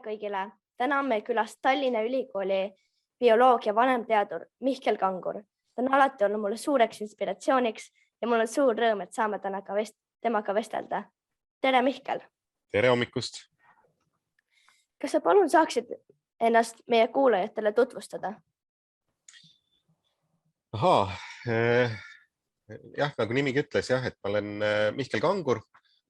kõigile! Täna on meil külas Tallinna Ülikooli bioloogia vanemteadur Mihkel Kangur. Ta on alati olnud mulle suureks inspiratsiooniks ja mul on suur rõõm, et saame täna temaga vestelda. Tere, Mihkel! Tere hommikust! Kas sa palun saaksid ennast meie kuulajatele tutvustada? Jah, nagu nimigi ütles, et ma olen Mihkel Kangur.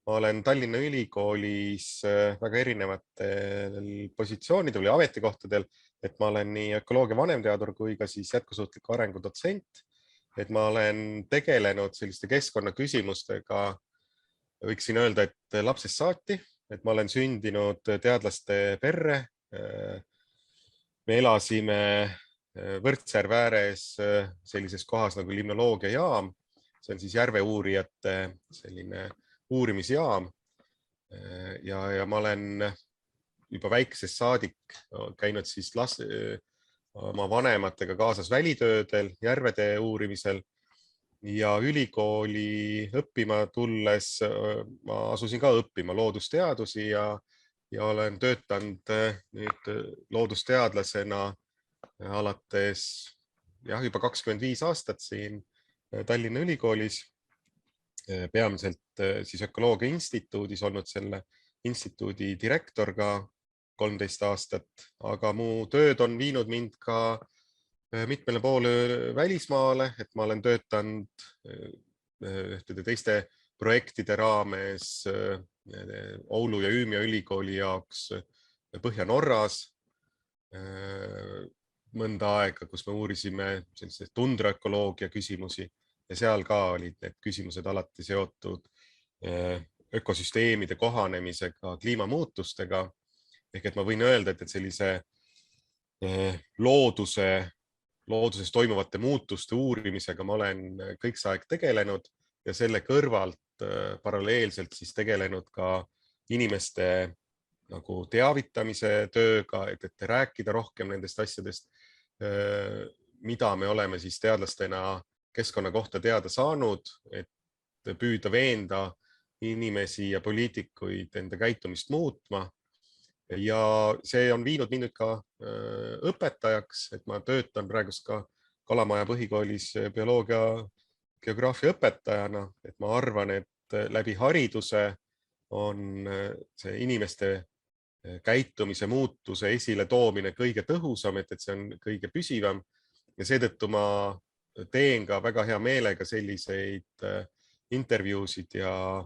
Ma olen Tallinna Ülikoolis väga erinevatel positsioonidel või ametikohtadel, et ma olen nii ökoloogia vanemteadur kui ka siis jätkusuutliku arengu dotsent. Et ma olen tegelenud selliste keskkonnaküsimustega, võiksin öelda, et lapsest saati, et ma olen sündinud teadlaste perre. Me elasime Võrtsjärve ääres sellises kohas nagu limnoloogiajaam. See on siis järveuurijate selline uurimisjaam ja ma olen juba väikesest saadik käinud siis oma vanematega kaasas välitöödel, järvede uurimisel ja ülikooli õppima tulles ma asusin ka õppima loodusteadusi ja olen töötanud nüüd loodusteadlasena alates juba 25 aastat siin Tallinna Ülikoolis. Peamiselt siis Ökoloogia Instituudis olnud selle instituudi direktor ka 13 aastat, aga mu tööd on viinud mind ka mitmele poole välismaale, et ma olen töötanud ühtede teiste projektide raames Oulu ja Umeå ülikooli jaoks Põhja-Norras mõnda aega, kus me uurisime tundraökoloogia küsimusi. Ja seal ka olid need küsimused alati seotud ökosüsteemide kohanemisega, kliimamuutustega. Ehk et ma võin öelda, et sellise looduses toimuvate muutuste uurimisega ma olen kõik see aeg tegelenud ja selle kõrvalt paralleelselt siis tegelenud ka inimeste nagu teavitamise tööga, et rääkida rohkem nendest asjadest, mida me oleme siis teadlastena keskkonna kohta teada saanud, et püüda veenda inimesi ja poliitikuid enda käitumist muutma. Ja see on viinud mind ka õpetajaks, et ma töötan praegust ka Kalamaja põhikoolis bioloogia geograafia õpetajana, et ma arvan, et läbi hariduse on see inimeste käitumise muutuse esile toomine kõige tõhusam, et see on kõige püsivam ja seetõttu ma teen ka väga hea meelega selliseid intervjuusid ja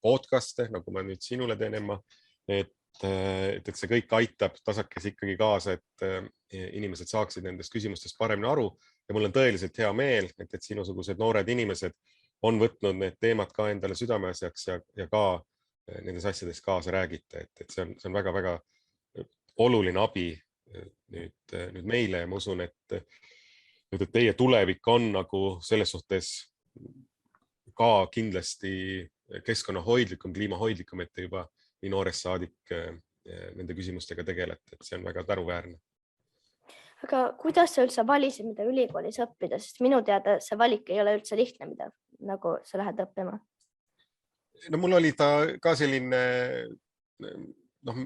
podcaste, nagu ma nüüd sinule teen, Emma, et see kõik aitab tasakesi ikkagi kaasa, et inimesed saaksid nendest küsimustest paremini aru ja mul on tõeliselt hea meel, et sinusugused noored inimesed on võtnud need teemad ka endale südameasjaks ja ka nendes asjades kaasa räägite, et see on väga-väga oluline abi nüüd meile ja ma usun, et teie tulevik on nagu selles suhtes ka kindlasti keskkonnahoidlikum, kliimahoidlikum, et te juba nii noorest saadik nende küsimustega tegelete, et see on väga tänuväärne. Aga kuidas sa üldse valisid, mida ülikoolis õppida, sest minu teada see valik ei ole üldse lihtne, mida nagu sa lähed õppima? No mul oli ta ka selline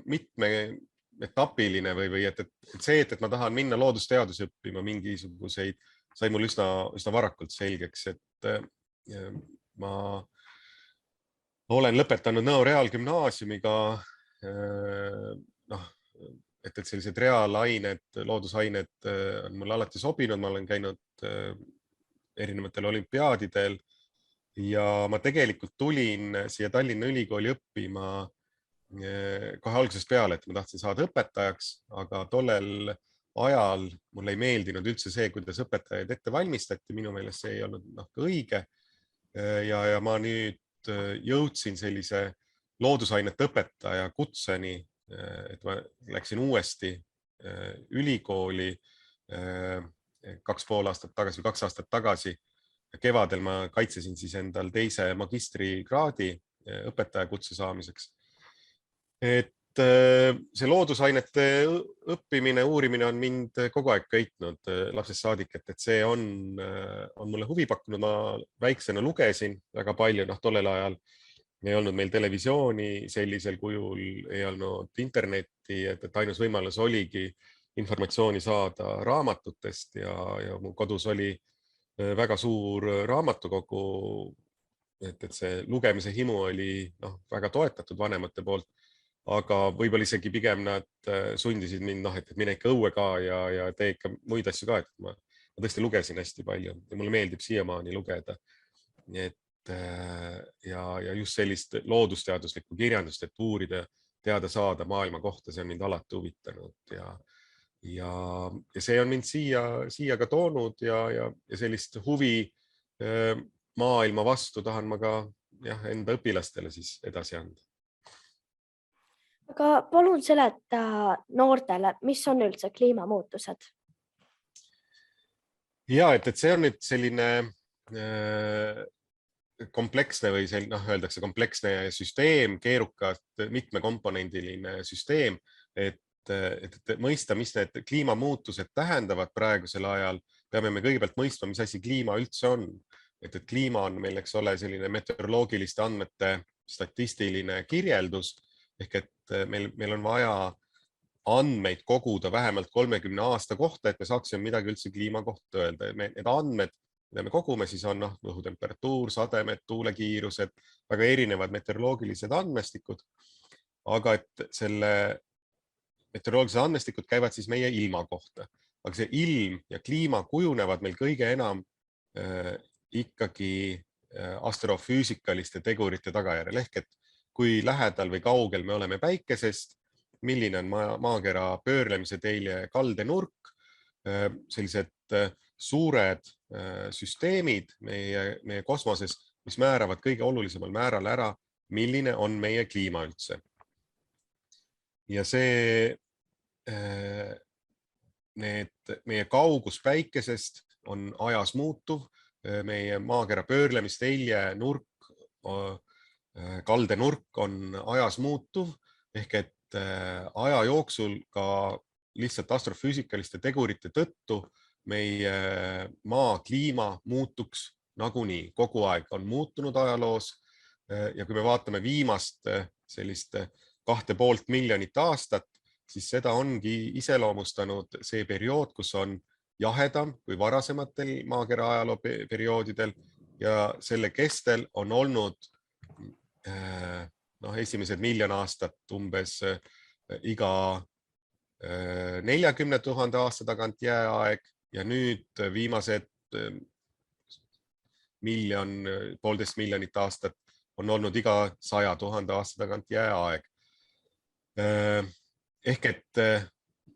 mitmeetapiline või et see, et ma tahan minna loodusteadusi õppima mingisuguseid, sai mul üsna varakult selgeks, et ma olen lõpetanud Nõo reaalgümnaasiumiga, et sellised reaalained, loodusained on mulle alati sobinud, ma olen käinud erinevatel olümpiaadidel ja ma tegelikult tulin siia Tallinna Ülikooli õppima kohe algusest peale, et ma tahtsin saada õpetajaks, aga tollel ajal mulle ei meeldinud üldse see, kuidas õpetajaid ette valmistati, minu meelest see ei olnud õige ja ma nüüd jõudsin sellise loodusainete õpetaja kutseni, et ma läksin uuesti ülikooli 2,5 aastat tagasi või 2 aastat tagasi. Kevadel ma kaitsesin siis endal teise magistrikraadi õpetaja kutse saamiseks. Et see loodusainete õppimine, uurimine on mind kogu aeg köitnud lapsest saadik, et see on mulle huvi pakkunud. Ma väiksena lugesin väga palju, tollel ajal ei olnud meil televisiooni sellisel kujul, ei olnud internetti, et ainus võimalus oligi informatsiooni saada raamatutest ja mu kodus oli väga suur raamatukogu, et see lugemise himu oli väga toetatud vanemate poolt, aga võib-olla isegi pigem nad sundisid mind, et mine ikka õue ka ja tee ikka muid asju ka, et ma tõesti lugesin hästi palju ja mulle meeldib siiamaani lugeda. Nii et ja just sellist loodusteaduslikku kirjandust, et uurida, teada saada maailma kohta, see on mind alati huvitanud ja see on mind siia ka toonud ja sellist huvi maailma vastu tahan ma ka enda õpilastele siis edasi anda. Aga palun seleta noortele, mis on üldse kliimamuutused? Ja, et see on nüüd selline kompleksne või öeldakse kompleksne süsteem, keerukas, mitmekomponendiline süsteem, et mõista, mis need kliimamuutused tähendavad praegusel ajal, peame me kõigepealt mõistma, mis asi kliima üldse on. Et kliima on meil, eks ole, selline meteoroloogiliste andmete statistiline kirjeldus, ehk et meil on vaja andmeid koguda vähemalt 30 aasta kohta, et me saaksime midagi üldse kliima kohta öelda. Need andmed, mida me kogume, siis on õhutemperatuur, sademed, tuulekiirused, väga erinevad meteoroloogilised andmestikud. Aga et selle meteoroloogilised andmestikud käivad siis meie ilma kohta. Aga see ilm ja kliima kujunevad meil kõige enam ikkagi astrofüüsikaliste tegurite tagajärjel. Ehk et kui lähedal või kaugel me oleme päikesest, milline on maakera pöörlemise teelje kaldenurk, sellised suured süsteemid meie kosmoses, mis määravad kõige olulisemal määral ära, milline on meie kliima üldse. Ja meie kaugus päikesest on ajas muutuv, meie maakera pöörlemisteelje nurk, kaldenurk on ajas muutuv, ehk et aja jooksul ka lihtsalt astrofüüsikaliste tegurite tõttu meie maa kliima muutuks nagunii, kogu aeg on muutunud ajaloos. Ja kui me vaatame viimast sellist 2,5 miljonit aastat, siis seda ongi iseloomustanud see periood, kus on jahedam kui varasematel maakera ajaloo perioodidel ja selle kestel on olnud esimesed miljon aastat umbes iga 40 000 aasta tagant jääaeg ja nüüd viimased 1,5 miljonit aastat on olnud iga 100 000 aasta tagant jääaeg. Ehk et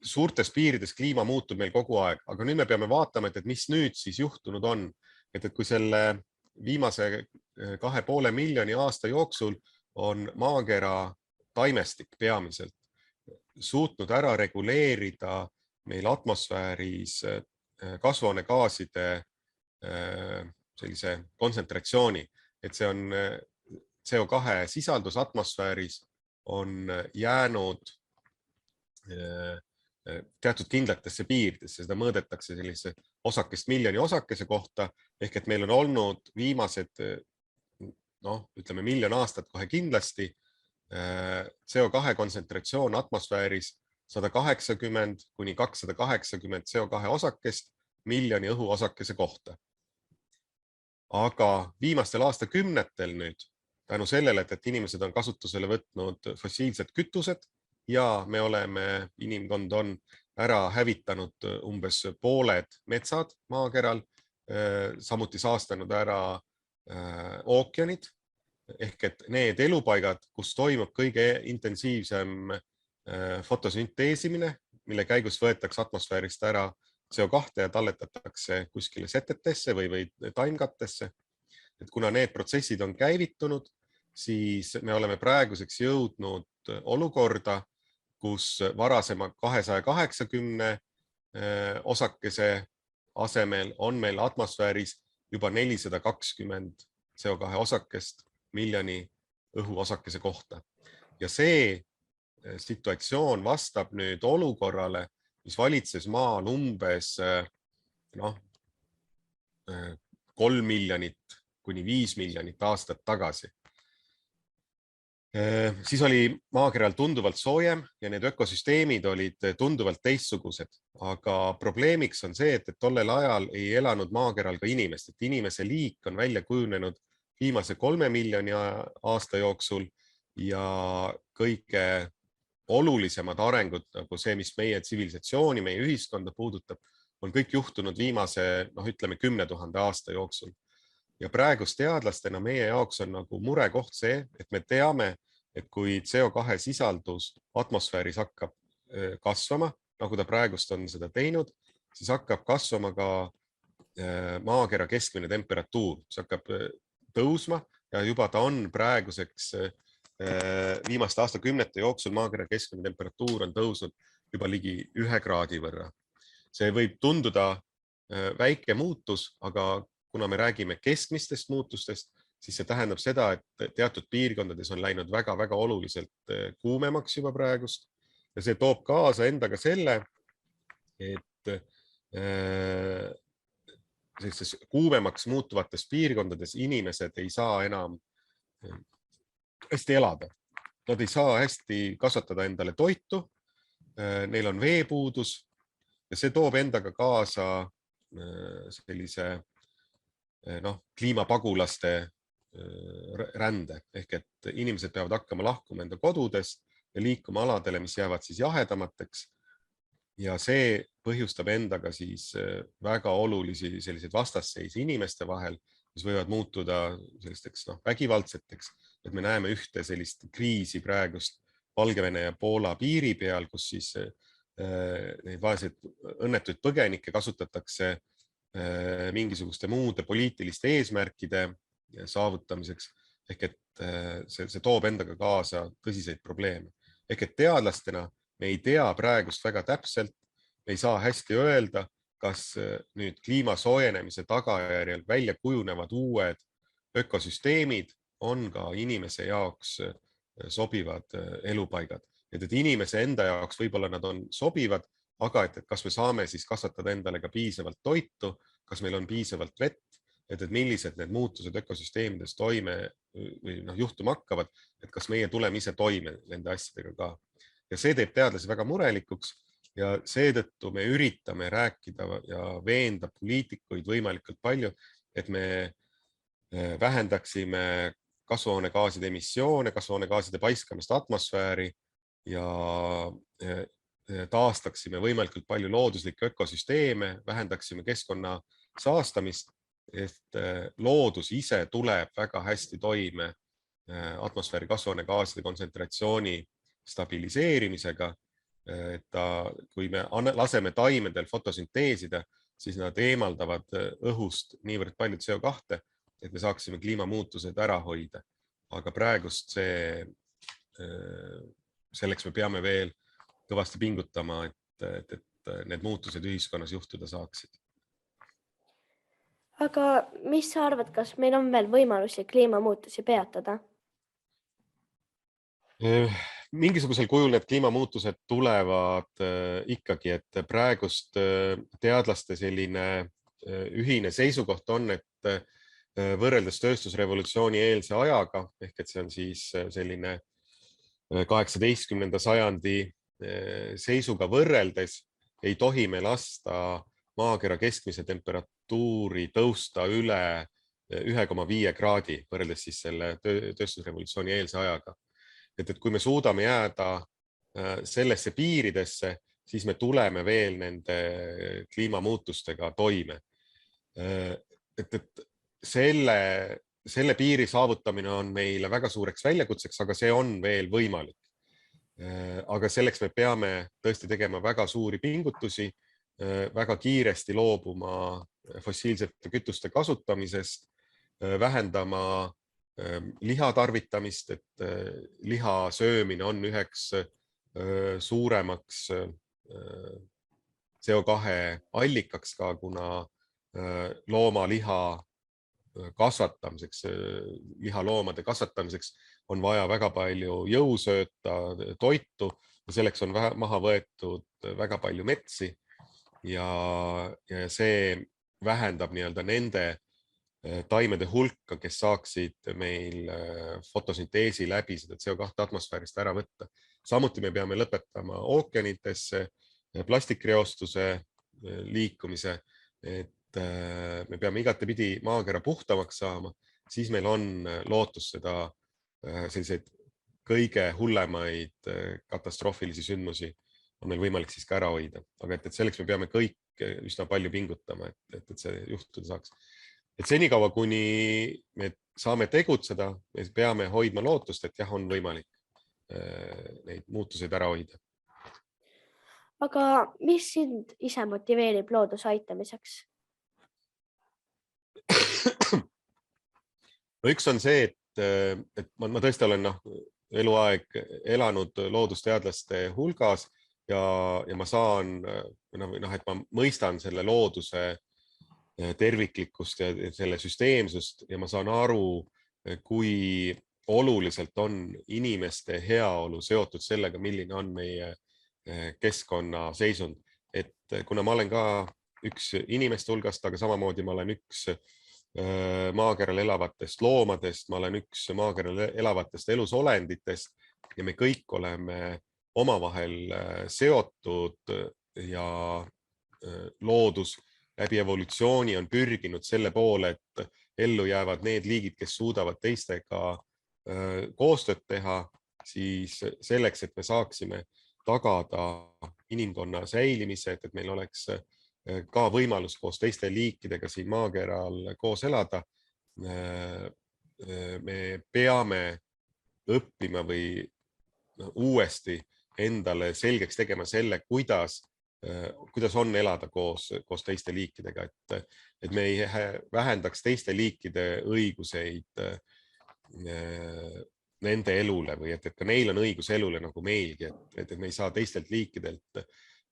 suurtes piirides kliima muutub meil kogu aeg, aga nüüd me peame vaatama, et mis nüüd siis juhtunud on. Et kui selle viimase 2,5 miljoni aasta jooksul on maakera taimestik peamiselt suutnud ära reguleerida meil atmosfääris kasvuhoonegaaside sellise kontsentratsiooni, et see on CO2 sisaldus atmosfääris on jäänud teatud kindlatesse piiridesse, seda mõõdetakse sellise osakest miljoni osakese kohta, ehk et meil on olnud viimased, ütleme miljon aastat kohe kindlasti CO2 kontsentratsioon atmosfääris 180 kuni 280 CO2 osakest miljoni õhuosakese kohta. Aga viimastel aastakümnetel nüüd, tänu sellele, et inimesed on kasutusele võtnud fossiilsed kütused ja me oleme, inimkond on ära hävitanud umbes pooled metsad maakeral, samuti saastanud ära ookeanid, ehk et need elupaigad, kus toimub kõige intensiivsem fotosünteesimine, mille käigus võetakse atmosfäärist ära CO2 ja talletatakse kuskile setetesse või taimkattesse. Et kuna need protsessid on käivitunud, siis me oleme praeguseks jõudnud olukorda, kus varasema 280 osakese asemel on meil atmosfääris juba 420 CO2 osakest miljoni õhuosakese kohta. Ja see situatsioon vastab nüüd olukorrale, mis valitses maal umbes 3 miljonit kuni 5 miljonit aastat tagasi. Siis oli maakeral tunduvalt soojem ja need ökosüsteemid olid tunduvalt teistsugused, aga probleemiks on see, et tollel ajal ei elanud maakeral ka inimest, et inimese liik on välja kujunenud viimase 3 miljoni aasta jooksul ja kõige olulisemad arengud, nagu see, mis meie tsivilisatsiooni, meie ühiskonda puudutab, on kõik juhtunud viimase, ütleme 10 000 aasta jooksul. Ja praegust teadlastena meie jaoks on nagu murekoht see, et me teame, et kui CO2 sisaldus atmosfääris hakkab kasvama, nagu ta praegust on seda teinud, siis hakkab kasvama ka maakera keskmine temperatuur, see hakkab tõusma ja juba ta on praeguseks viimaste aastakümnete jooksul maakera keskmine temperatuur on tõusnud juba ligi 1 kraadi võrra. See võib tunduda väike muutus, aga kuna me räägime keskmistest muutustest, siis see tähendab seda, et teatud piirkondades on läinud väga-väga oluliselt kuumemaks juba praegust ja see toob kaasa endaga selle, et sellistes kuumemaks muutuvates piirkondades inimesed ei saa enam hästi elada. Nad ei saa hästi kasvatada endale toitu, neil on veepuudus ja see toob endaga kaasa sellise kliimapagulaste rände ehk et inimesed peavad hakkama lahkuma enda kodudest ja liikuma aladele, mis jäävad siis jahedamateks. Ja see põhjustab endaga siis väga olulisi selliseid vastasseisi inimeste vahel, mis võivad muutuda sellisteks vägivaldseteks. Et me näeme ühte sellist kriisi praegust Valgevene ja Poola piiri peal, kus siis neid vaeseid õnnetuid põgenikke kasutatakse mingisuguste muude poliitiliste eesmärkide saavutamiseks, ehk et see toob endaga kaasa tõsiseid probleeme. Ehk et teadlastena me ei tea praegust väga täpselt, me ei saa hästi öelda, kas nüüd kliima soojenemise tagajärjel välja kujunevad uued ökosüsteemid on ka inimese jaoks sobivad elupaigad. Et inimese enda jaoks võib-olla nad on sobivad, aga et kas me saame siis kasvatada endale ka piisavalt toitu, kas meil on piisavalt vett, et millised need muutused ökosüsteemides toime või juhtuma hakkavad, et kas meie tuleme ise toime nende asjadega ka. Ja see teeb teadlasi väga murelikuks ja seetõttu me üritame rääkida ja veenda poliitikuid võimalikult palju, et me vähendaksime kasvuhoonegaaside emissioone, kasvuhoonegaaside paiskamist atmosfääri ja taastaksime võimalikult palju looduslikke ökosüsteeme, vähendaksime keskkonna saastamist, et loodus ise tuleb väga hästi toime atmosfääri kasvuhoonegaaside kontsentratsiooni stabiliseerimisega. Kui me laseme taimedel fotosünteesida, siis nad eemaldavad õhust niivõrd palju CO2, et me saaksime kliimamuutused ära hoida. Aga praegust selleks me peame veel kõvasti pingutama, et need muutused ühiskonnas juhtuda saaksid. Aga mis sa arvad, kas meil on veel võimalusi kliimamuutusi peatada? Mingisugusel kujul need kliimamuutused tulevad ikkagi, et praegust teadlaste selline ühine seisukoht on, et võrreldes tööstusrevolutsiooni eelse ajaga, ehk et see on siis selline 18. sajandi seisuga võrreldes, ei tohi me lasta maakera keskmise temperatuuri tõusta üle 1,5 kraadi võrreldes siis selle tööstusrevolutsiooni eelse ajaga. Et kui me suudame jääda sellesse piiridesse, siis me tuleme veel nende kliimamuutustega toime. Et selle piiri saavutamine on meile väga suureks väljakutseks, aga see on veel võimalik. Aga selleks me peame tõesti tegema väga suuri pingutusi, väga kiiresti loobuma fossiilsete kütuste kasutamisest, vähendama liha tarvitamist, et liha söömine on üheks suuremaks CO2 allikaks ka, kuna loomaliha kasvatamiseks, lihaloomade kasvatamiseks on vaja väga palju jõusööta, toitu ja selleks on maha võetud väga palju metsi ja see vähendab nende taimede hulka, kes saaksid meil fotosünteesi läbi seda CO2 atmosfäärist ära võtta. Samuti me peame lõpetama ookeanitesse plastikreostuse liikumise, et me peame igatepidi maakera puhtamaks saama, siis meil on lootus seda selliseid kõige hullemaid katastroofilisi sündmusi on meil võimalik siis ka ära hoida. Aga et selleks me peame kõik üsna palju pingutama, et see juhtuda saaks. Et senikaua, kuni me saame tegutseda, me peame hoidma lootust, et jah, on võimalik neid muutuseid ära hoida. Aga mis sind ise motiveerib looduse aitamiseks? No üks on see, et ma tõesti olen eluaeg elanud loodusteadlaste hulgas ja ma saan, et ma mõistan selle looduse terviklikkust ja selle süsteemsust ja ma saan aru, kui oluliselt on inimeste heaolu seotud sellega, milline on meie keskkonna seisund. Et kuna ma olen ka üks inimeste hulgast, aga samamoodi ma olen üks maakeral elavatest loomadest, ma olen üks maakeral elavatest elusolenditest ja me kõik oleme omavahel seotud ja loodus läbi evolutsiooni on pürginud selle poole, et ellu jäävad need liigid, kes suudavad teistega koostööd teha, siis selleks, et me saaksime tagada inimkonna säilimise, et meil oleks ka võimalus koos teiste liikidega siin maakeral koos elada. Me peame õppima või uuesti endale selgeks tegema selle, kuidas on elada koos teiste liikidega, et me ei vähendaks teiste liikide õiguseid nende elule või et ka neil on õigus elule nagu meilgi, et me ei saa teistelt liikidelt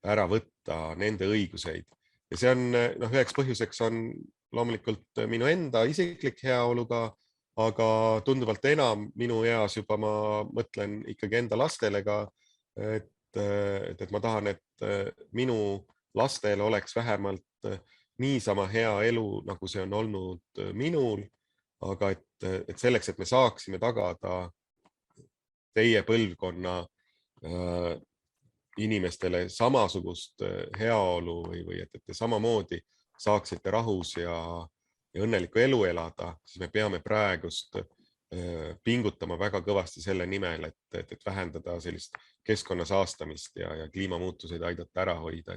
ära võtta nende õiguseid. Ja see on, üheks põhjuseks on loomulikult minu enda isiklik heaoluga, aga tunduvalt enam minu eas juba ma mõtlen ikkagi enda lastele ka, et ma tahan, et minu lastel oleks vähemalt niisama hea elu, nagu see on olnud minul, aga et selleks, et me saaksime tagada teie põlvkonna inimestele samasugust heaolu või et te samamoodi saaksite rahus ja õnnelikku elu elada, siis me peame praegust pingutama väga kõvasti selle nimel, et vähendada sellist keskkonna saastamist ja kliimamuutuseid aidata ära hoida.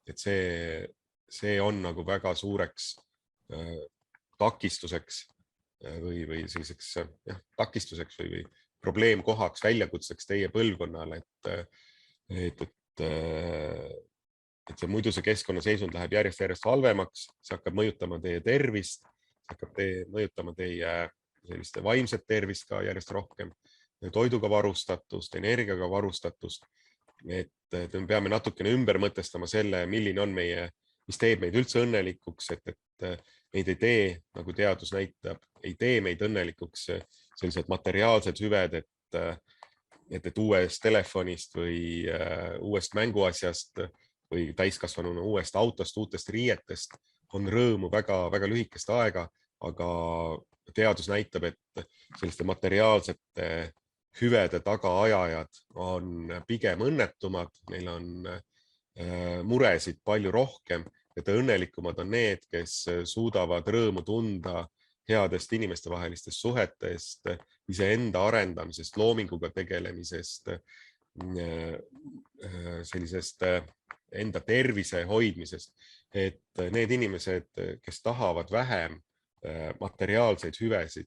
Et see on nagu väga suureks takistuseks või selliseks takistuseks või probleemkohaks, väljakutseks teie põlvkonnale, et muidu see keskkonna seisund läheb järjest halvemaks, see hakkab mõjutama teie tervist, hakkab mõjutama teie selliste vaimset tervist ka järjest rohkem, toiduga varustatust, energiaga varustatust, et me peame natukene ümber mõtestama selle, milline on mis teeb meid üldse õnnelikuks, et meid ei tee, nagu teadus näitab, ei tee meid õnnelikuks sellised materiaalsed hüved, et uuest telefonist või uuest mänguasjast või täiskasvanuna uuest autost, uutest riietest on rõõmu väga lühikest aega, aga teadus näitab, et selliste materiaalsete hüvede tagaajajad on pigem õnnetumad, neil on muresid palju rohkem, et õnnelikumad on need, kes suudavad rõõmu tunda headest inimestevahelistest suhetest, iseenda arendamisest, loominguga tegelemisest, sellisest enda tervise hoidmisest, et need inimesed, kes tahavad vähem materiaalseid hüvesid,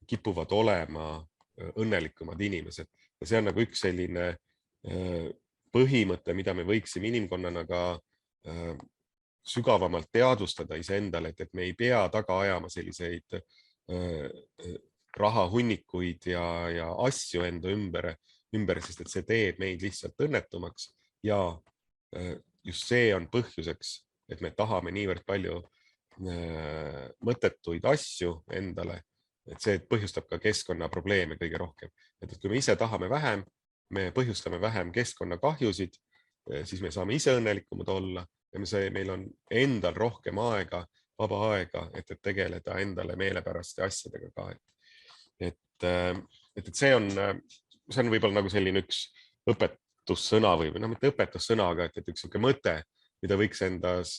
kipuvad olema õnnelikumad inimesed. Ja see on nagu üks selline põhimõte, mida me võiksime inimkonnana ka sügavamalt teadvustada iseendale, et me ei pea taga ajama selliseid rahahunnikuid ja asju enda ümber, sest et see teeb meid lihtsalt õnnetumaks ja just see on põhjuseks, et me tahame niivõrd palju mõttetuid asju endale, et see põhjustab ka keskkonnaprobleeme kõige rohkem. Et kui me ise tahame vähem, me põhjustame vähem keskkonnakahjusid, siis me saame ise õnnelikumad olla ja meil on endal rohkem aega vaba aega, et tegeleda endale meelepäraste asjadega ka. Et see on võib-olla nagu selline üks õpetussõna või mitte õpetussõna, aga et üks selline mõte, mida võiks endas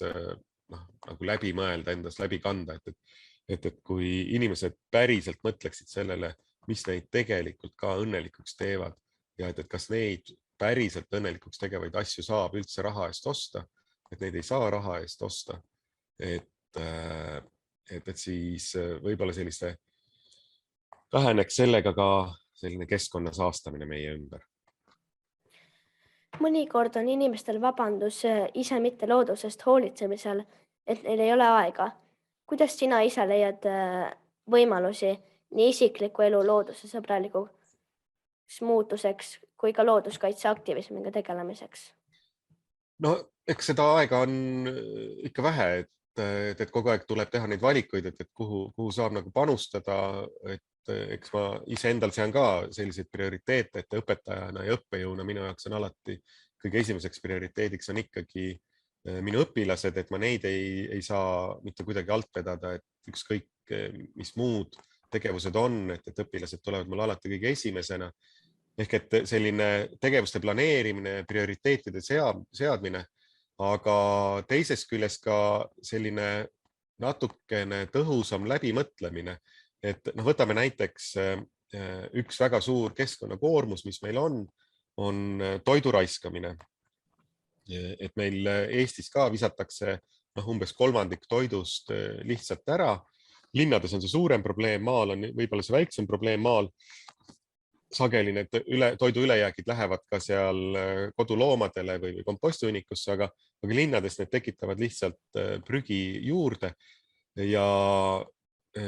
nagu läbi mõelda, endas läbi kanda, et kui inimesed päriselt mõtleksid sellele, mis neid tegelikult ka õnnelikuks teevad ja et kas neid päriselt õnnelikuks tegevaid asju saab üldse raha eest osta, et neid ei saa raha eest osta, et siis võib-olla selliste väheneks sellega ka selline keskkonna saastamine meie ümber. Mõnikord on inimestel vabandus ise mitte loodusest hoolitsemisel, et neil ei ole aega. Kuidas sina ise leiad võimalusi nii isikliku elu looduse sõbralikuks muutuseks kui ka looduskaitse aktivismiga tegelemiseks? No eks seda aega on ikka vähe, et kogu aeg tuleb teha neid valikuid, et kuhu saab nagu panustada, et eks ma iseendal sean ka selliseid prioriteete, et õpetajana ja õppejõuna minu jaoks on alati kõige esimeseks prioriteediks on ikkagi minu õpilased, et ma neid ei saa mitte kuidagi alt vedada, et ükskõik mis muud tegevused on, et õpilased tulevad mul alati kõige esimesena. Ehk et selline tegevuste planeerimine, prioriteetide seadmine, aga teisest küljest ka selline natukene tõhusam läbimõtlemine. Et võtame näiteks üks väga suur keskkonnakoormus, mis meil on toidu raiskamine. Et meil Eestis ka visatakse umbes 1/3 toidust lihtsalt ära. Linnades on see suurem probleem, maal on võib-olla see väiksem probleem, maal sageli need toidu ülejäägid lähevad ka seal koduloomadele või kompostihunnikusse, aga linnades need tekitavad lihtsalt prügi juurde ja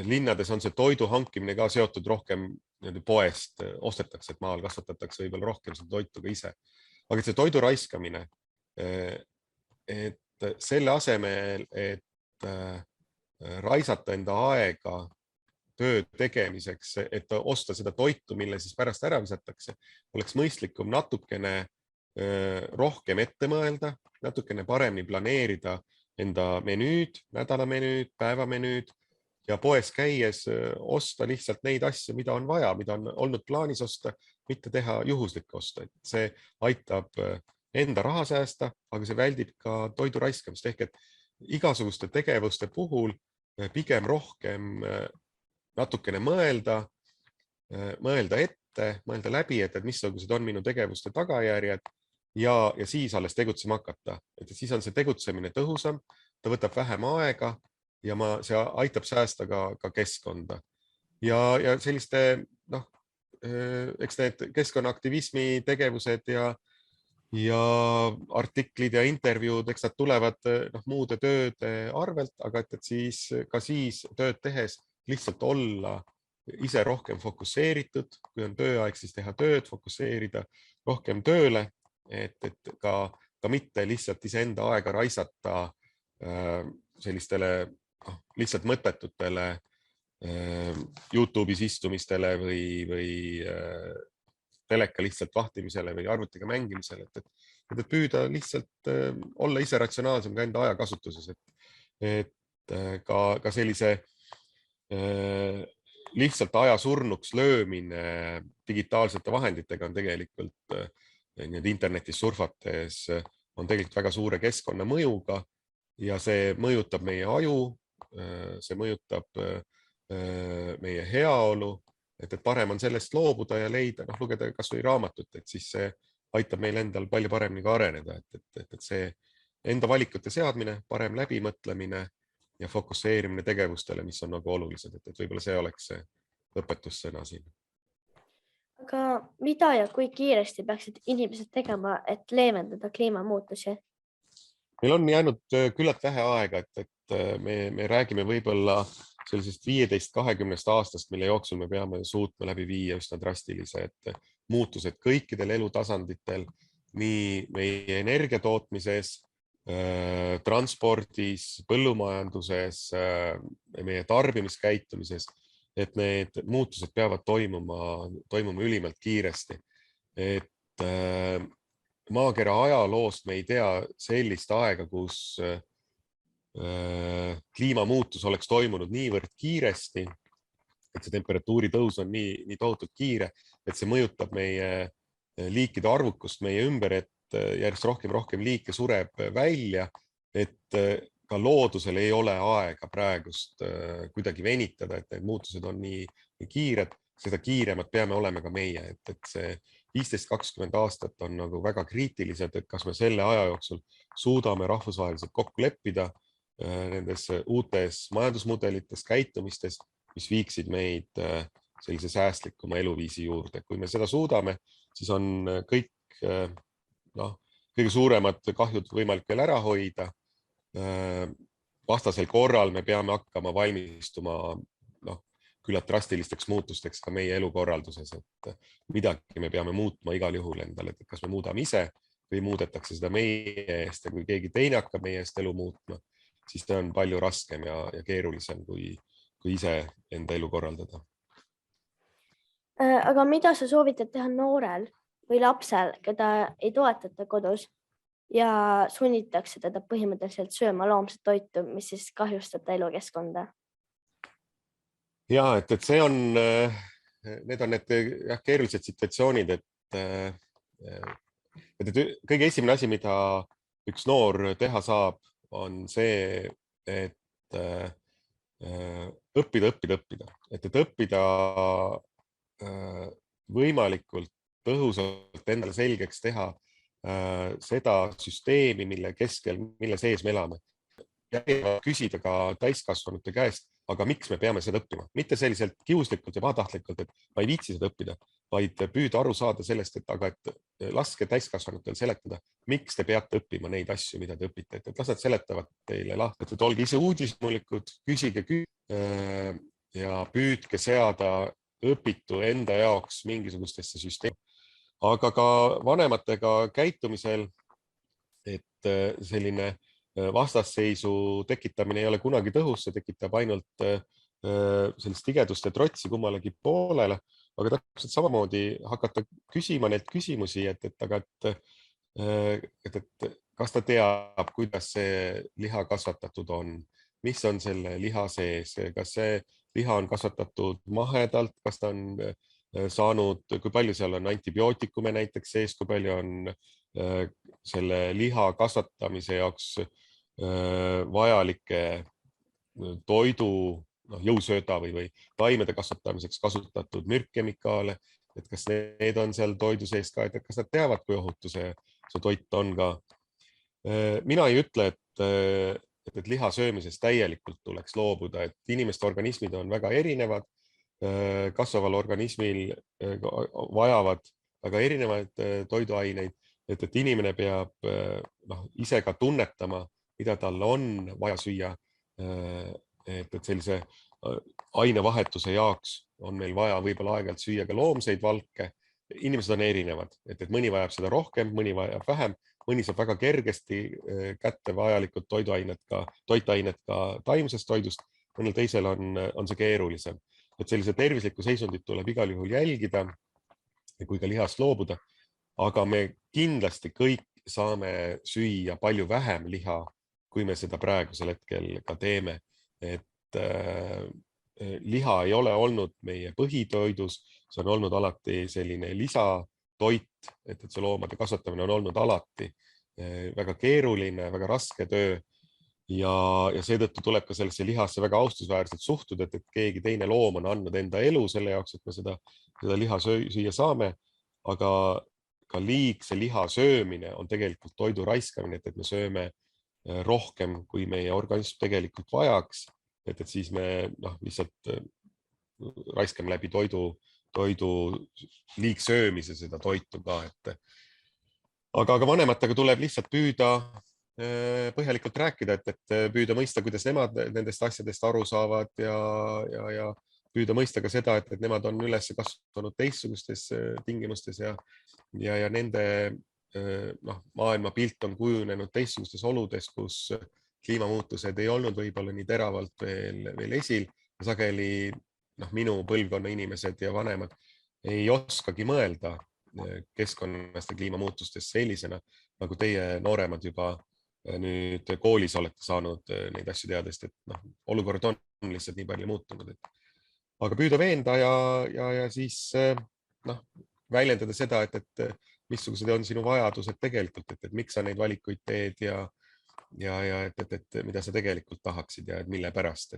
linnades on see toidu hankimine ka seotud rohkem poest, ostetakse, et maal kasvatatakse võib-olla rohkem seda toitu ka ise. Aga see toidu raiskamine, et selle asemel, et raisata enda aega töö tegemiseks, et osta seda toitu, mille siis pärast ära visatakse, oleks mõistlikum natukene rohkem ette mõelda, natukene paremini planeerida enda menüüd, nädalamenüüd, päevamenüüd ja poes käies osta lihtsalt neid asju, mida on vaja, mida on olnud plaanis osta, mitte teha juhuslikke osta. See aitab enda raha säästa, aga see väldib ka toidu raiskamist ehk et igasuguste tegevuste puhul pigem rohkem natukene mõelda ette, mõelda läbi, et missugused on minu tegevuste tagajärjed ja siis alles tegutsema hakata. Et siis on see tegutsemine tõhusam, ta võtab vähem aega ja see aitab säästa ka keskkonda. Ja selliste, eks need keskkonnaaktivismi tegevused ja artiklid ja intervjuud, eks nad tulevad muude tööde arvelt, aga et siis ka siis tööd tehes lihtsalt olla ise rohkem fokusseeritud, kui on tööaeg, siis teha tööd, fokusseerida rohkem tööle, et ka mitte lihtsalt iseenda aega raisata sellistele lihtsalt mõttetutele YouTube'is istumistele või teleka lihtsalt vahtimisele või arvutiga mängimisele, et püüda lihtsalt olla ise ratsionaalsem ka enda ajakasutuses, et ka sellise lihtsalt aja surnuks löömine digitaalsete vahenditega on tegelikult internetis surfates on tegelikult väga suure keskkonna mõjuga ja see mõjutab meie aju, see mõjutab meie heaolu, et parem on sellest loobuda ja leida, lugeda kas või raamatut, et siis see aitab meil endal palju paremini ka areneda, et see enda valikute seadmine, parem läbimõtlemine ja fokusseerimine tegevustele, mis on nagu olulised, et võib-olla see oleks see õpetussõna siin. Aga mida ja kui kiiresti peaksid inimesed tegema, et leevendada kliimamuutusi? Meil on jäänud küllalt vähe aega, et me räägime võib-olla sellisest 15-20 aastast, mille jooksul me peame suutma läbi viia üsna drastilised muutused kõikidel elutasanditel, nii meie energiatootmises, transpordis, põllumajanduses, meie tarbimiskäitumises, et need muutused peavad toimuma ülimalt kiiresti. Et maakera ajaloost me ei tea sellist aega, kus kliimamuutus oleks toimunud niivõrd kiiresti, et see temperatuuri tõus on nii tohutult kiire, et see mõjutab meie liikide arvukust meie ümber, et järjest rohkem liike sureb välja, et ka loodusel ei ole aega praegust kuidagi venitada, et need muutused on nii kiired, seda kiiremad peame olema ka meie, et see 15-20 aastat on nagu väga kriitilised, et kas me selle aja jooksul suudame rahvusvaheliselt kokku leppida nendes uutes majandusmudelites, käitumistes, mis viiksid meid sellise säästlikuma eluviisi juurde. Kui me seda suudame, siis on kõik kõige suuremad kahjud võimalik veel ära hoida. Vastasel korral me peame hakkama valmistuma küllalt drastilisteks muutusteks ka meie elukorralduses, et midagi me peame muutma igal juhul endale, et kas me muudame ise või muudetakse seda meie eest ja kui keegi teine hakkab meie eest elu muutma, siis see on palju raskem ja keerulisem kui ise enda elu korraldada. Aga mida sa soovitad teha noorel või lapsel, keda ei toetata kodus ja sunnitakse teda põhimõtteliselt sööma loomset toitu, mis siis kahjustab ta elukeskkonda? Ja, et see on, need on need keerulised situatsioonid, et kõige esimene asi, mida üks noor teha saab, on see, et õppida, et õppida võimalikult tõhusalt endale selgeks teha seda süsteemi, mille keskel, mille sees me elame. Ja küsida ka täiskasvanute käest, aga miks me peame seda õppima? Mitte selliselt kiuslikult ja pahatahtlikult, et ma ei viitsi seda õppida, vaid püüda aru saada sellest, et laske täiskasvanutel seletada, miks te peate õppima neid asju, mida te õpite. Et las nad seletavad teile lahti, et olge ise uudismulikud, küsige ja püüdke seada õpitu enda jaoks mingisugustesse süsteemi. Aga ka vanematega käitumisel, et selline vastasseisu tekitamine ei ole kunagi tõhus, see tekitab ainult sellist tigedust ja trotsi kummalegi poolele, aga täpselt samamoodi hakata küsima neid küsimusi, et kas ta teab, kuidas see liha kasvatatud on, mis on selle liha sees, kas see liha on kasvatatud mahedalt, kas ta on saanud, kui palju seal on antibiootikume näiteks sees, kui palju on selle liha kasvatamise jaoks vajalike toidu, jõusööda või taimede kasvatamiseks kasutatud mürkkemikaale, et kas need on seal toidu sees ka, et kas nad teavad, kui ohutu see toit on ka. Mina ei ütle, et liha söömisest täielikult tuleks loobuda, et inimeste organismid on väga erinevad, kasvaval organismil vajavad väga erinevaid toiduaineid, et inimene peab ise ka tunnetama, mida tal on vaja süüa, et sellise ainevahetuse jaoks on meil vaja võib-olla aeg-ajalt süüa ka loomseid valke. Inimesed on erinevad, et mõni vajab seda rohkem, mõni vajab vähem, mõni saab väga kergesti kätte vajalikud toitainet ka taimsest toidust, mõnel teisel on see keerulisem. Et sellise tervislikku seisundit tuleb igal juhul jälgida, kui ka lihast loobuda, aga me kindlasti kõik saame süüa palju vähem liha, kui me seda praegusel hetkel ka teeme. Et liha ei ole olnud meie põhitoidus, see on olnud alati selline lisatoit, et see loomade kasvatamine on olnud alati väga keeruline, väga raske töö ja seetõttu tuleb ka sellesse lihasse väga austusväärselt suhtuda, et keegi teine loom on andnud enda elu selle jaoks, et me seda liha süüa saame, aga ka liigse liha söömine on tegelikult toidu raiskamine, et me sööme rohkem, kui meie organism tegelikult vajaks, et siis me lihtsalt raiskame läbi toidu liigsöömise seda toitu ka. Aga vanematega tuleb lihtsalt püüda põhjalikult rääkida, et püüda mõista, kuidas nemad nendest asjadest aru saavad ja püüda mõista ka seda, et nemad on üles kasvanud teistsugustes tingimustes ja nende maailmapilt on kujunenud teistsugustes oludes, kus kliimamuutused ei olnud võib-olla nii teravalt veel esil. Sageli minu põlvkonna inimesed ja vanemad ei oskagi mõelda keskkonnast ja kliimamuutustest sellisena, nagu teie nooremad juba nüüd koolis olete saanud neid asju teadest, et noh, olukord on lihtsalt nii palju muutunud, aga püüda veenda ja siis noh, väljendada seda, et missugused on sinu vajadused tegelikult, et miks sa neid valikuid teed ja et mida sa tegelikult tahaksid ja et mille pärast,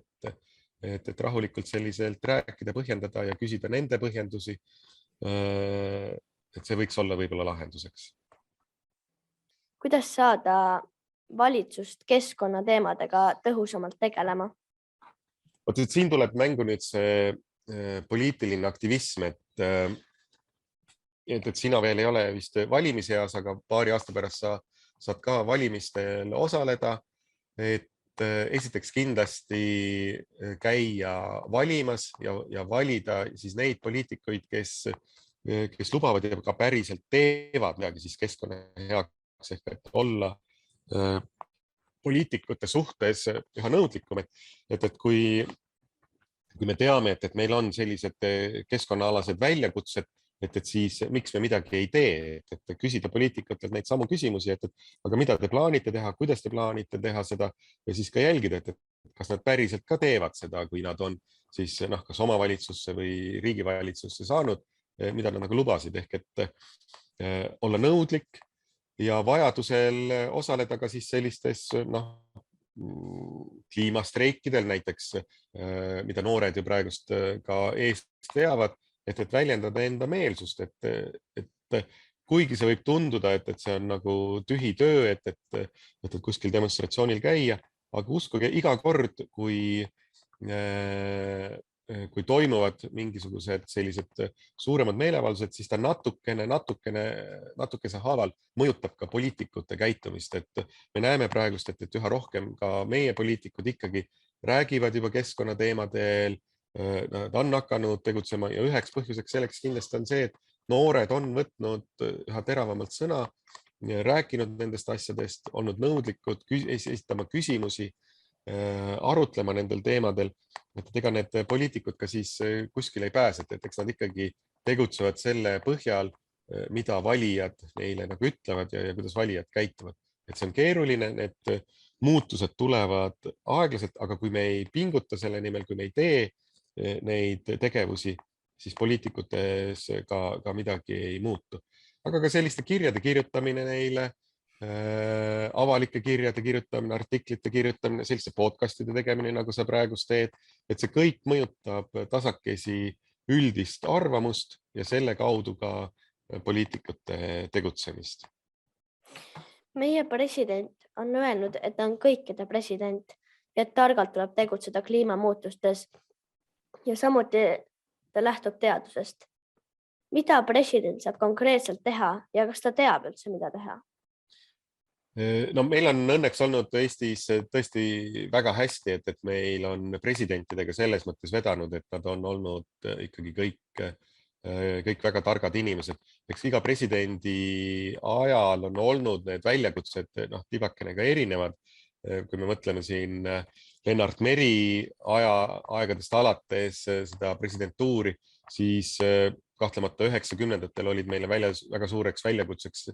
et rahulikult selliselt rääkida, põhjendada ja küsida nende põhjendusi. Et see võiks olla võib-olla lahenduseks. Kuidas saada valitsust keskkonnateemadega tõhusamalt tegelema? Vot, et siin tuleb mängu nüüd see poliitiline aktivism, et sina veel ei ole vist valimiseas, aga paari aasta pärast sa saad ka valimistel osaleda. Et esiteks kindlasti käia valimas ja valida siis neid poliitikuid, kes lubavad ja ka päriselt teevad midagi siis keskkonna heaks, ehk et olla poliitikute suhtes üha nõudlikum, et kui me teame, et meil on sellised keskkonnaalased väljakutsed, et siis miks me midagi ei tee, et küsida poliitikutelt neid samu küsimusi, aga mida te plaanite teha, kuidas te plaanite teha seda ja siis ka jälgida, et kas nad päriselt ka teevad seda, kui nad on siis kas omavalitsusse või riigivalitsusse saanud, mida nad nagu lubasid, ehk et olla nõudlik ja vajadusel osaleda ka siis sellistes kliimastreikidel näiteks, mida noored ju praegust ka eest veavad, et väljendada enda meelsust, et kuigi see võib tunduda, et see on nagu tühi töö, et kuskil demonstratsioonil käia, aga uskuge, iga kord, kui toimuvad mingisugused sellised suuremad meeleavaldused, siis ta natukese haaval mõjutab ka poliitikute käitumist, et me näeme praegust, et üha rohkem ka meie poliitikud ikkagi räägivad juba keskkonnateemadel, nad on hakanud tegutsema ja üheks põhjuseks selleks kindlasti on see, et noored on võtnud üha teravamalt sõna, rääkinud nendest asjadest, olnud nõudlikud, esitama küsimusi, arutlema nendel teemadel, et ega need poliitikud ka siis kuskil ei pääse, et eks nad ikkagi tegutsevad selle põhjal, mida valijad neile nagu ütlevad ja kuidas valijad käituvad. Et see on keeruline, need muutused tulevad aeglaselt, aga kui me ei pinguta selle nimel, kui me ei tee neid tegevusi, siis poliitikutes ka midagi ei muutu. Aga ka selliste kirjade kirjutamine neile, avalike kirjade kirjutamine, artiklite kirjutamine, selliste podcastide tegemine, nagu sa praegust teed, et see kõik mõjutab tasakesi üldist arvamust ja selle kaudu ka poliitikute tegutsemist. Meie president on öelnud, et ta on kõikide president ja et targalt tuleb tegutseda kliimamuutustes ja samuti ta lähtub teadusest. Mida president saab konkreetselt teha ja kas ta teab üldse, mida teha? No meil on õnneks olnud Eestis tõesti väga hästi, et meil on presidentidega selles mõttes vedanud, et nad on olnud ikkagi kõik väga targad inimesed. Eks iga presidendi ajal on olnud need väljakutsed tibakene ka erinevad. Kui me mõtleme siin Lennart Meri aegadest alates seda presidentuuri, siis kahtlemata 90-ndatel olid meile väga suureks väljakutseks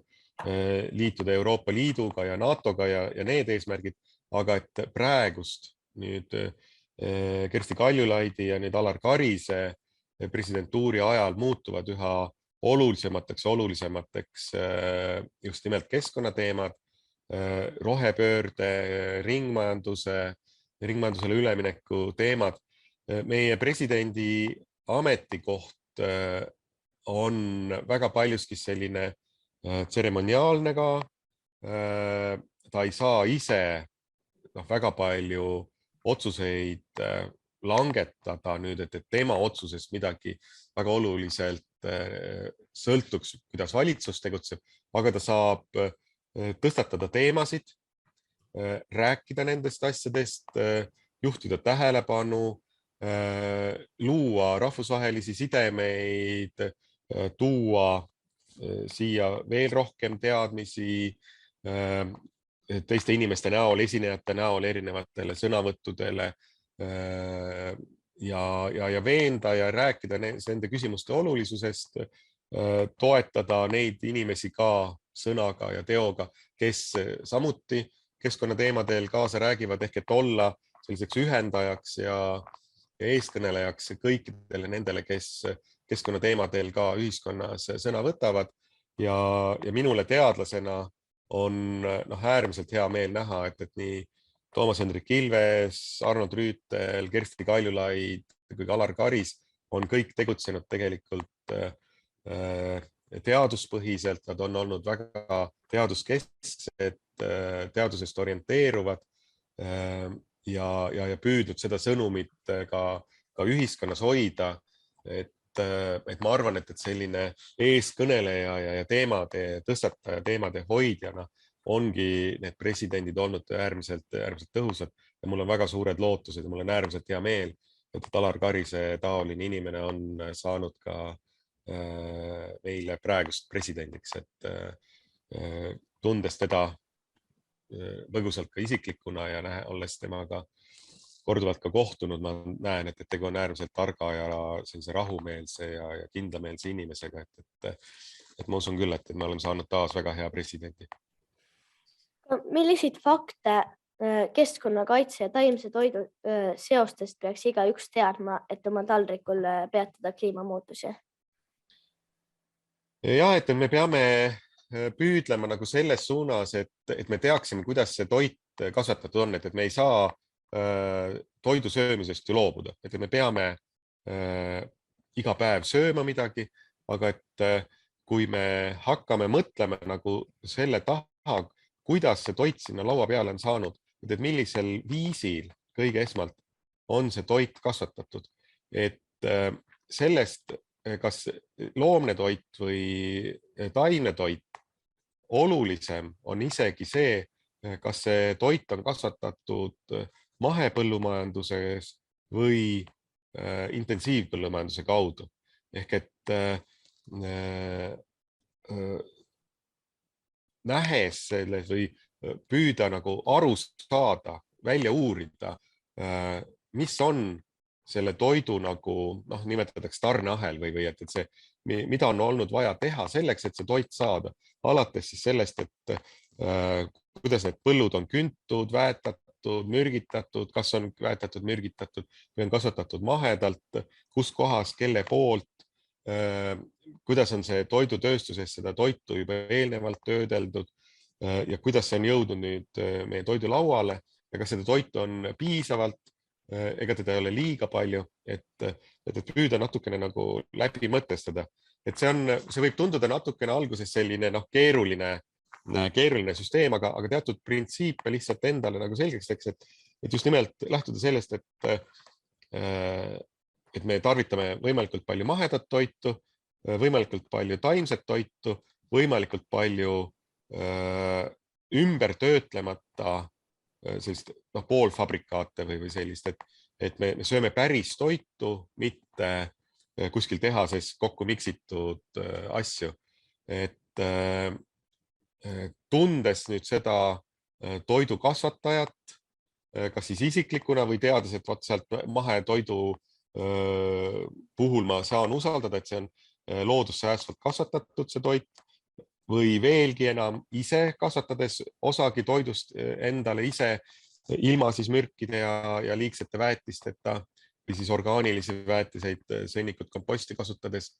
liituda Euroopa Liiduga ja NATOga ja need eesmärgid, aga et praegust nüüd Kersti Kaljulaidi ja nüüd Alar Karise presidentuuri ajal muutuvad üha olulisemateks just nimelt keskkonnateemad, rohepöörde, ringmajandusele ülemineku teemad. Meie presidendi ametikoht on väga paljuski selline tseremoniaalne ka. Ta ei saa ise väga palju otsuseid langetada nüüd, et tema otsusest midagi väga oluliselt sõltuks, kuidas valitsus tegutseb, aga ta saab tõstatada teemasid, rääkida nendest asjadest, juhtida tähelepanu, luua rahvusvahelisi sidemeid, tuua siia veel rohkem teadmisi teiste inimeste näol, esinejate näol erinevatele sõnavõttudele ja veenda ja rääkida nende küsimuste olulisusest, toetada neid inimesi ka sõnaga ja teoga, kes samuti keskkonnateemadel kaasa räägivad, ehk et olla selliseks ühendajaks ja eeskõnelejaks kõikidele nendele, kes keskkonnateemadel ka ühiskonnas sõna võtavad. Ja minule teadlasena on äärmiselt hea meel näha, et nii Toomas Hendrik Ilves, Arnold Rüütel, Kersti Kaljulaid kui ka Alar Karis on kõik tegutsenud tegelikult teaduspõhiselt, nad on olnud väga teaduskesksed, teadusest orienteeruvad ja püüdnud seda sõnumit ka ühiskonnas hoida. Et ma arvan, et selline eeskõneleja ja teemade tõstataja, teemade hoidjana ongi need presidendid olnud äärmiselt tõhusad ja mul on väga suured lootused ja mul on äärmiselt hea meel, et Alar Karise taoline inimene on saanud ka meile praegust presidendiks, et tundes teda põgusalt ka isiklikuna ja olles temaga korduvalt ka kohtunud, ma näen, et tegu on äärmiselt targa ja sellise rahumeelse ja kindlameelse inimesega, et ma usun küll, et me oleme saanud taas väga hea presidendi. Milliseid fakte keskkonnakaitse ja taimse toidu seostest peaks igaüks teadma, et oma taldrikul peatada kliimamuutusi? Ja, et me peame püüdlema nagu selles suunas, et me teaksime, kuidas see toit kasvatatud on, et me ei saa toidu söömisest ju loobuda, et me peame iga päev sööma midagi, aga et kui me hakkame mõtlema nagu selle taha, kuidas see toit sinna laua peale on saanud, et millisel viisil kõige esmalt on see toit kasvatatud, et sellest, kas loomne toit või taimne toit, olulisem on isegi see, kas see toit on kasvatatud mahepõllumajanduses või intensiivpõllumajanduse kaudu. Ehk et nähes selles või püüda nagu aru saada, välja uurida, mis on selle toidu nagu nimetatakse tarneahel või et see, mida on olnud vaja teha selleks, et see toit saada. Alates siis sellest, et kuidas need põllud on küntud, väetatud, mürgitatud, kas on väetatud, mürgitatud või on kasvatatud mahedalt, kus kohas, kelle poolt, kuidas on see toidutööstuses seda toitu juba eelnevalt töödeldud ja kuidas see on jõudnud nüüd meie toidulauale ja kas seda toitu on piisavalt, ega teda ei ole liiga palju, et püüda natukene nagu läbi mõtestada. Et see võib tunduda natukene alguses selline keeruline süsteem, aga teatud printsiipe lihtsalt endale nagu selgeks teeks, et just nimelt lähtuda sellest, et me tarvitame võimalikult palju mahedat toitu, võimalikult palju taimset toitu, võimalikult palju ümber töötlemata sellist poolfabrikaate või sellist, et me sööme päris toitu, mitte kuskil tehases kokku miksitud asju. Et tundes nüüd seda toidukasvatajat, kas siis isiklikuna või teades, et sealt mahetoidu puhul ma saan usaldada, et see on loodussäästvalt kasvatatud see toit või veelgi enam ise kasvatades osagi toidust endale ise ilma siis mürkide ja liigsete väetisteta või siis orgaanilisi väetiseid, sõnnikut, komposti kasutades.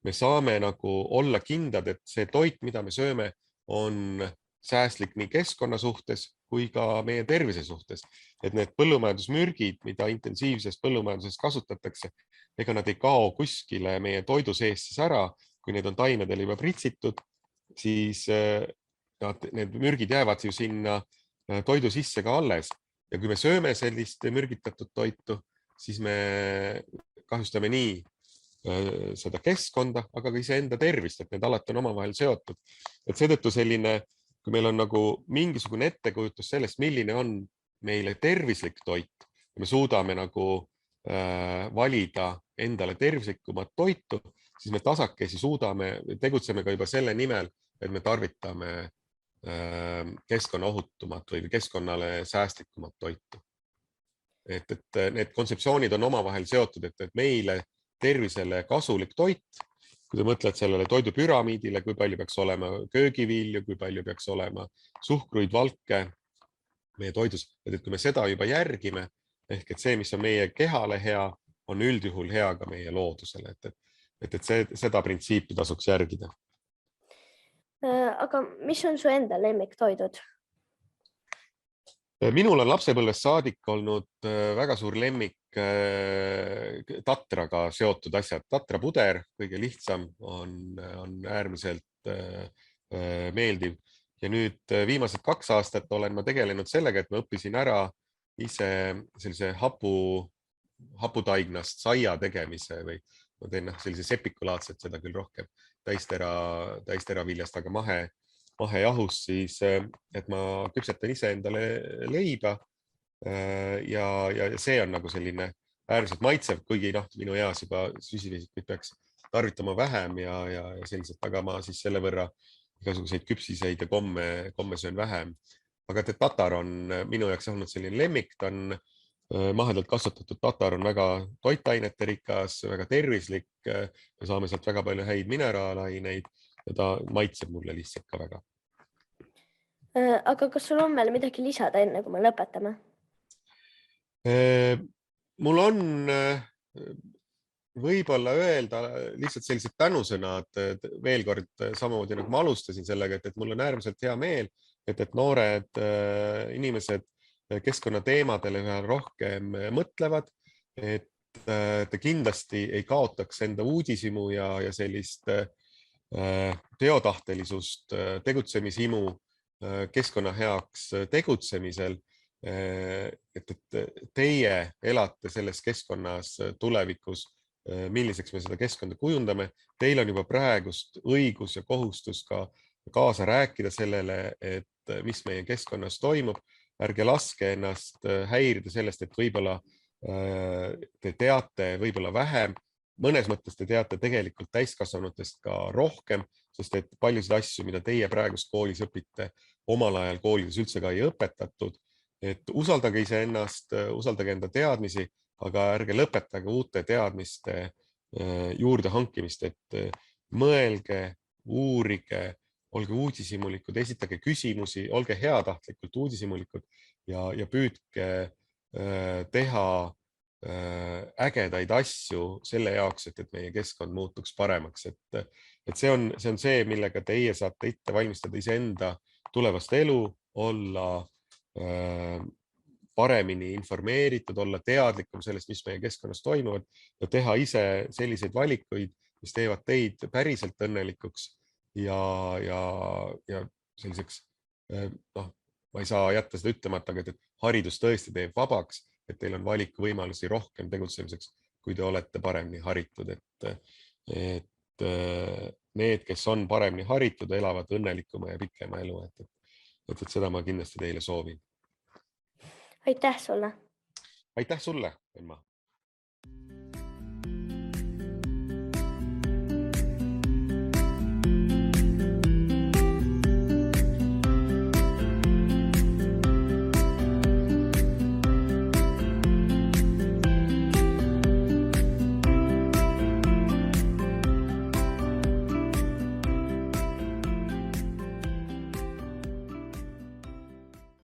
Me saame nagu olla kindlad, et see toit, mida me sööme, on säästlik nii keskkonna suhtes kui ka meie tervise suhtes. Et need põllumajandusmürgid, mida intensiivses põllumajanduses kasutatakse, ega nad ei kao kuskile meie toidu sees siis ära, kui need on taimedel juba pritsitud, siis need mürgid jäävad ju sinna toidu sisse ka alles. Ja kui me sööme sellist mürgitatud toitu, siis me kahjustame nii seda keskkonda, aga ka iseenda tervist, et need alati on omavahel seotud. Et seetõttu selline, kui meil on nagu mingisugune ettekujutus sellest, milline on meile tervislik toit, me suudame nagu valida endale tervislikumat toitu, siis me tasakesi suudame, tegutseme ka juba selle nimel, et me tarvitame keskkonnaohutumat või keskkonnale säästlikumat toitu. Et need kontseptsioonid on omavahel seotud, et meile tervisele kasulik toit, kui te mõtled sellele toidupüramiidile, kui palju peaks olema köögivilju, kui palju peaks olema suhkruid, valke, meie toidus, et kui me seda juba järgime, ehk et see, mis on meie kehale hea, on üldjuhul hea ka meie loodusele, et seda printsiipi tasuks järgida. Aga mis on su enda lemmiktoidud? Minul on lapsepõlvest saadik olnud väga suur lemmik tatraga seotud asjad. Tatrapuder, kõige lihtsam, on äärmiselt meeldiv. Ja nüüd viimased 2 aastat olen ma tegelenud sellega, et ma õppisin ära ise sellise haputaignast saia tegemise või ma teen sellise sepikulaadset, seda küll rohkem täisteraviljast, aga mahejahus, siis et ma küpsetan ise endale leiba ja see on nagu selline äärmiselt maitsev, kuigi minu eas juba süsivesikut peaks tarvitama vähem ja selliselt, aga ma siis selle võrra igasuguseid küpsiseid ja komme söön vähem. Aga tatar on minu jaoks olnud selline lemmik, ta on mahedalt kasvatatud tatar on väga toitainete rikas, väga tervislik, me saame sealt väga palju häid mineraalaineid ja ta maitseb mulle lihtsalt ka väga. Aga kas sul on veel midagi lisada enne, kui me lõpetame? Mul on võib-olla öelda lihtsalt sellised tänusõnad veel kord samamoodi, nagu ma alustasin sellega, et mul on äärmiselt hea meel, et noored inimesed keskkonnateemadele üha rohkem mõtlevad, et ta kindlasti ei kaotaks enda uudishimu ja sellist teotahtelisust, tegutsemishimu keskkonna heaks tegutsemisel, et teie elate selles keskkonnas tulevikus, milliseks me seda keskkonda kujundame. Teil on juba praegust õigus ja kohustus ka kaasa rääkida sellele, et mis meie keskkonnas toimub. Ärge laske ennast häirida sellest, et võib-olla te teate võib-olla vähem. Mõnes mõttes te teate tegelikult täiskasvanutest ka rohkem, sest et paljusid asju, mida teie praegust koolis õpite, omal ajal koolides üldse ka ei õpetatud. Et usaldage iseennast, usaldage enda teadmisi, aga ärge lõpetage uute teadmiste juurde hankimist, et mõelge, uurige, olge uudishimulikud, esitage küsimusi, olge heatahtlikult uudishimulikud ja püüdke teha ägedaid asju selle jaoks, et meie keskkond muutuks paremaks. Et see on see, millega teie saate ette valmistada iseenda tulevast elu, olla paremini informeeritud, olla teadlikum sellest, mis meie keskkonnas toimuvad ja teha ise selliseid valikuid, mis teevad teid päriselt õnnelikuks ja selliseks, ma ei saa jätta seda ütlemata, aga et haridus tõesti teeb vabaks, et teil on valikuvõimalusi rohkem tegutsemiseks, kui te olete paremini haritud, et need, kes on paremini haritud, elavad õnnelikuma ja pikema elu, et seda ma kindlasti teile soovin. Aitäh sulle! Aitäh sulle, Emma!